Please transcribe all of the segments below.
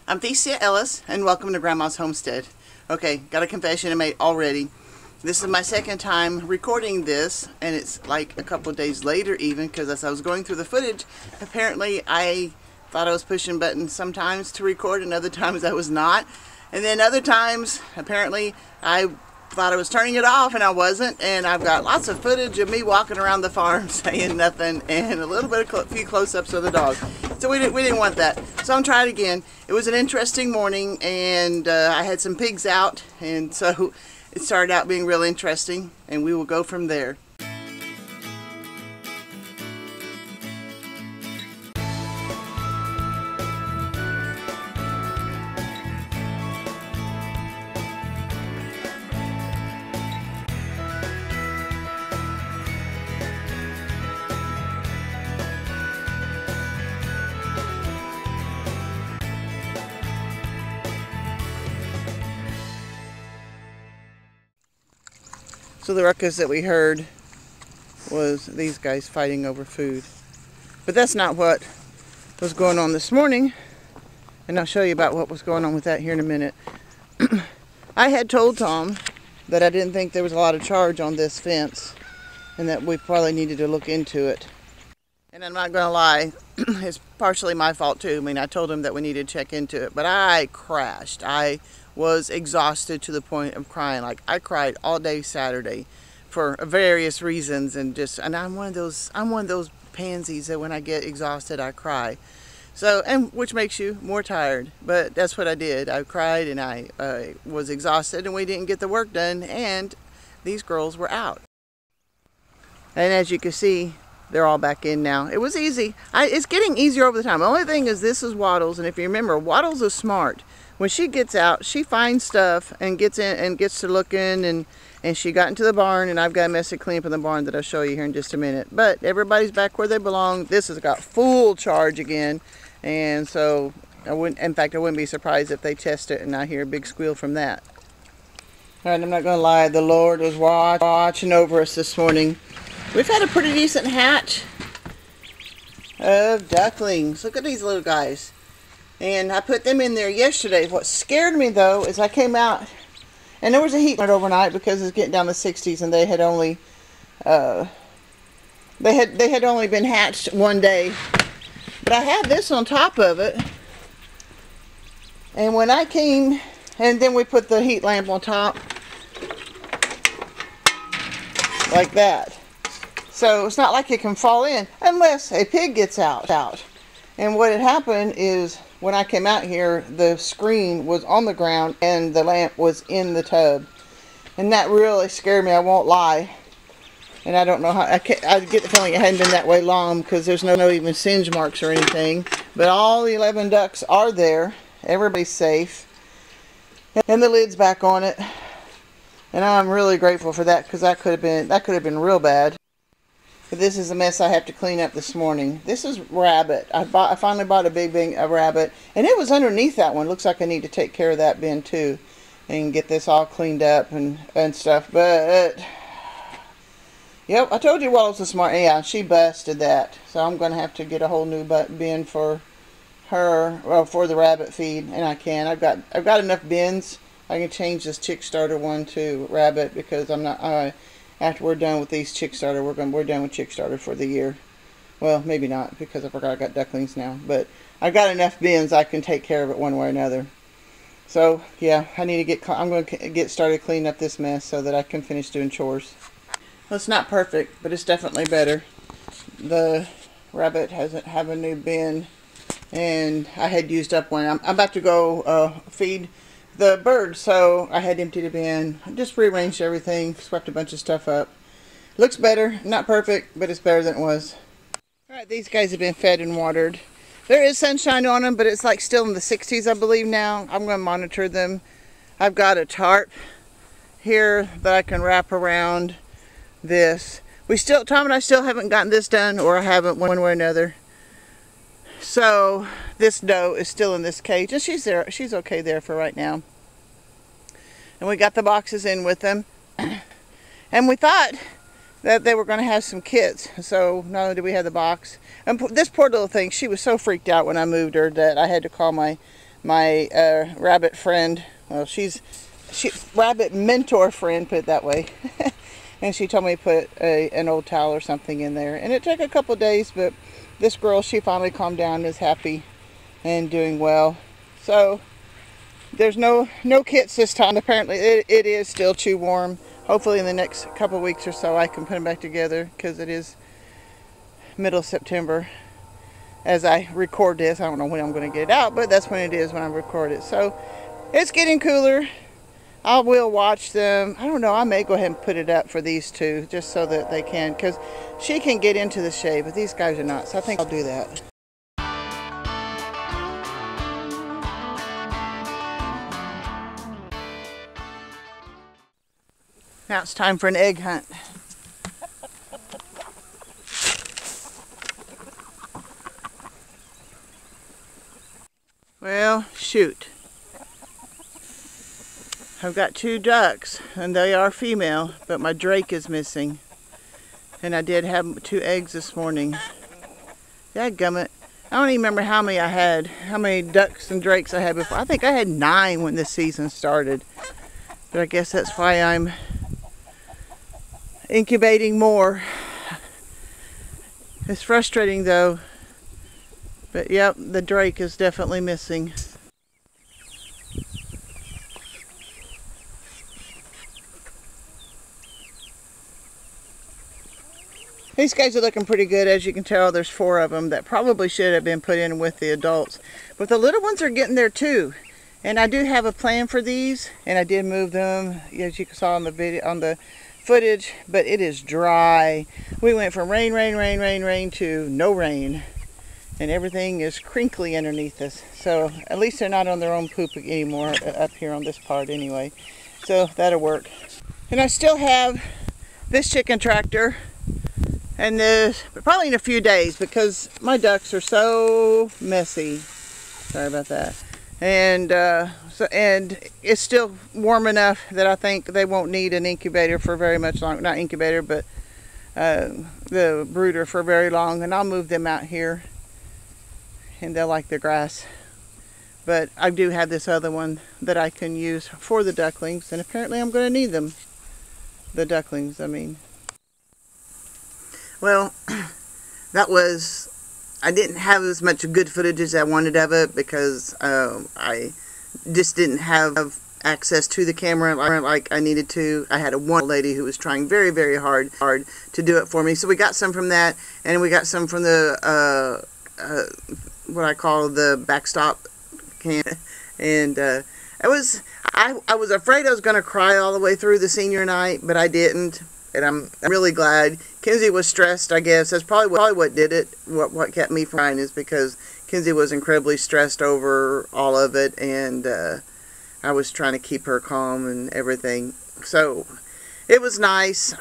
I'm theciaellis, and welcome to Grandma's Homestead. Okay, got a confession to make already. This is my second time recording this, and it's like a couple of days later even, because as I was going through the footage, apparently I thought I was pushing buttons sometimes to record, and other times I was not. And then other times, apparently, I thought I was turning it off, and I wasn't. And I've got lots of footage of me walking around the farm saying nothing, and a little bit of few close-ups of the dog. So we didn't want that. So I'm trying again. It was an interesting morning, and I had some pigs out, and so it started out being real interesting, and we will go from there. So the ruckus that we heard was these guys fighting over food. But that's not what was going on this morning. And I'll show you about what was going on with that here in a minute. I had told Tom that I didn't think there was a lot of charge on this fence, and that we probably needed to look into it. And I'm not going to lie, it's partially my fault too. I mean, I told him that we needed to check into it, but I crashed. I was exhausted to the point of crying. Like, I cried all day Saturday for various reasons, and I'm one of those pansies that when I get exhausted I cry. So, and which makes you more tired, but that's what I did. I cried, and I was exhausted, and we didn't get the work done, and these girls were out. And as you can see, they're all back in now. It was easy. It's getting easier over the time. The only thing is, this is Waddles, and if you remember, Waddles is smart. When she gets out, she finds stuff and gets in and gets to looking, and she got into the barn, and I've got a mess to clean up in the barn that I'll show you here in just a minute. But everybody's back where they belong. This has got full charge again, and so in fact, I wouldn't be surprised if they test it and I hear a big squeal from that. All right, I'm not going to lie, the Lord was watching over us this morning. We've had a pretty decent hatch of ducklings. Look at these little guys. And I put them in there yesterday. What scared me though is I came out, and there was a heat overnight because it's getting down to 60s, and they had only they had only been hatched one day. But I had this on top of it, and when I came, and then we put the heat lamp on top like that. So it's not like it can fall in unless a pig gets out. And what had happened is, when I came out here, the screen was on the ground and the lamp was in the tub. And that really scared me, I won't lie. And I don't know how, I get the feeling it hadn't been that way long, because there's no even singe marks or anything. But all the 11 ducks are there. Everybody's safe. And the lid's back on it. And I'm really grateful for that, because that could have been real bad. But this is a mess I have to clean up this morning. This is rabbit. I finally bought a big rabbit, and it was underneath that one. Looks like I need to take care of that bin too, and get this all cleaned up and stuff. But yep, I told you Wallace was smart. Yeah, she busted that. So I'm gonna have to get a whole new bin for her, well, for the rabbit feed, and I can. I've got enough bins. I can change this chick starter one to rabbit, because I'm not. After we're done with these chick starter, we're done with chick starter for the year. Well, maybe not, because I forgot I got ducklings now. But I've got enough bins I can take care of it one way or another. So yeah, I'm going to get started cleaning up this mess so that I can finish doing chores. Well, it's not perfect, but it's definitely better. The rabbit have a new bin, and I had used up one. I'm about to go feed the birds, so I had emptied a bin, just rearranged everything, swept a bunch of stuff up. Looks better, not perfect, but it's better than it was. Alright, these guys have been fed and watered. There is sunshine on them, but it's like still in the 60s, I believe now. I'm going to monitor them. I've got a tarp here that I can wrap around this. Tom and I still haven't gotten this done, or I haven't, one way or another. So this doe is still in this cage, and she's there. She's okay there for right now. And we got the boxes in with them, and we thought that they were going to have some kits. So not only did we have the box, and this poor little thing, she was so freaked out when I moved her that I had to call my my rabbit friend, well, rabbit mentor friend, put it that way. And she told me to put an old towel or something in there. And it took a couple days, but this girl, she finally calmed down and is happy and doing well. So there's no kits this time. Apparently it is still too warm. Hopefully in the next couple weeks or so I can put them back together, because it is middle of September as I record this. I don't know when I'm going to get it out, but that's when it is, when I record it. So it's getting cooler. I will watch them. I don't know, I may go ahead and put it up for these two just so that they can, because she can get into the shade, but these guys are not. So I think I'll do that. Now it's time for an egg hunt. Well, shoot. I've got 2 ducks, and they are female, but my drake is missing. And I did have 2 eggs this morning. Dadgummit. I don't even remember how many ducks and drakes I had before. I think I had 9 when this season started. But I guess that's why I'm incubating more. It's frustrating though. But yep, the drake is definitely missing. These guys are looking pretty good. As you can tell, there's 4 of them that probably should have been put in with the adults. But the little ones are getting there too. And I do have a plan for these, and I did move them, as you saw on the video, on the footage, but it is dry. We went from rain to no rain, and everything is crinkly underneath us. So at least they're not on their own poop anymore up here on this part anyway. So that'll work. And I still have this chicken tractor, and this probably in a few days, because my ducks are so messy. Sorry about that. And and it's still warm enough that I think they won't need an incubator for very much long. Not incubator, but the brooder for very long. And I'll move them out here, and they'll like the grass. But I do have this other one that I can use for the ducklings, and apparently I'm going to need them. The ducklings, I mean. Well, that was... I didn't have as much good footage as I wanted of it, because I just didn't have access to the camera like I needed to. I had one lady who was trying very, very hard to do it for me. So we got some from that, and we got some from the what I call the backstop can. And I was afraid I was going to cry all the way through the senior night, but I didn't. And I'm really glad. Kinsey was stressed, I guess. That's probably what did it. What kept me from crying is because Kinsey was incredibly stressed over all of it, and I was trying to keep her calm and everything. So it was nice.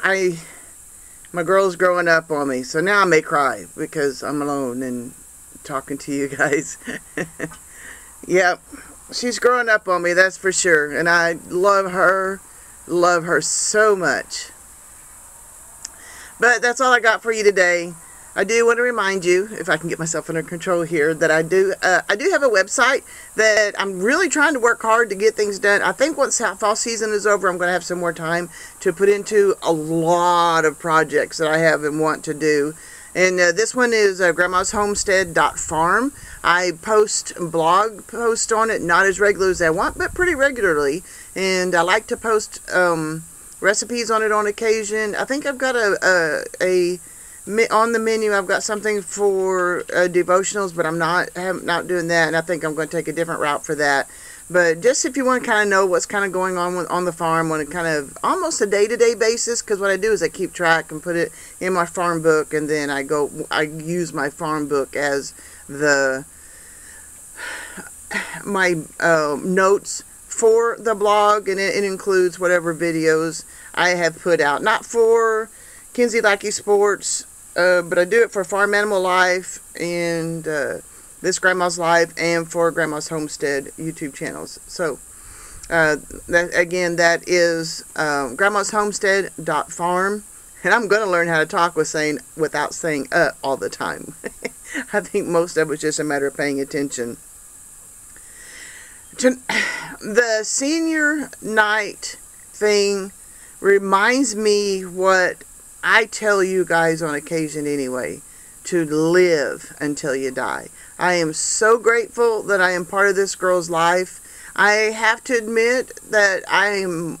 My girl's growing up on me, so now I may cry because I'm alone and talking to you guys. Yep, she's growing up on me, that's for sure, and I love her so much. But that's all I got for you today. I do want to remind you, if I can get myself under control here, that I do have a website that I'm really trying to work hard to get things done. I think once fall season is over, I'm going to have some more time to put into a lot of projects that I have and want to do. And this one is grandmashomestead.farm. I post blog posts on it, not as regular as I want, but pretty regularly. And I like to post recipes on it on occasion. I think I've got on the menu, I've got something for devotionals, but I'm not doing that, and I think I'm going to take a different route for that. But just if you want to kind of know what's kind of going on the farm on a kind of almost a day-to-day basis, because what I do is I keep track and put it in my farm book, and then I use my farm book as my notes for the blog, and it includes whatever videos I have put out. Not for Kinsey Lackey Sports, but I do it for Farm Animal Life and This Grandma's Life, and for Grandma's Homestead YouTube channels. So that is grandmashomestead.farm, and I'm going to learn how to talk without saying all the time. I think most of it's just a matter of paying attention. The senior night thing reminds me what I tell you guys on occasion anyway, to live until you die. I am so grateful that I am part of this girl's life. I have to admit that I am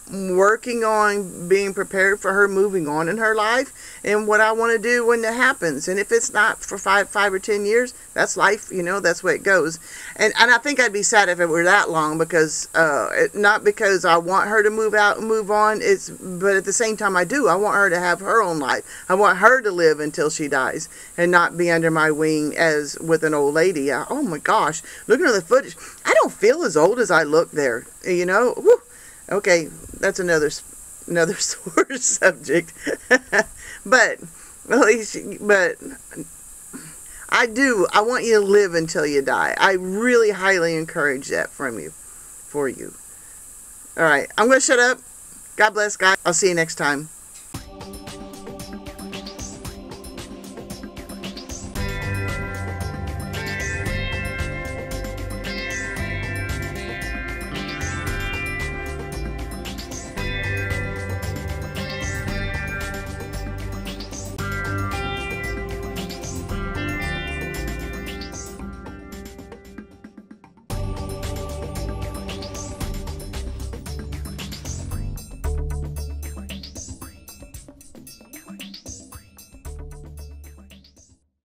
working on being prepared for her moving on in her life and what I want to do when that happens. And if it's not for five or 10 years, that's life, you know, that's the way it goes. And I think I'd be sad if it were that long, because not because I want her to move out and move on, but at the same time I do. I want her to have her own life. I want her to live until she dies and not be under my wing as with an old lady. Oh my gosh, looking at the footage, I don't feel as old as I look there, you know. Whew. Okay, that's another sore subject. but I want you to live until you die. I really highly encourage that for you. All right, I'm going to shut up. God bless, guys. I'll see you next time.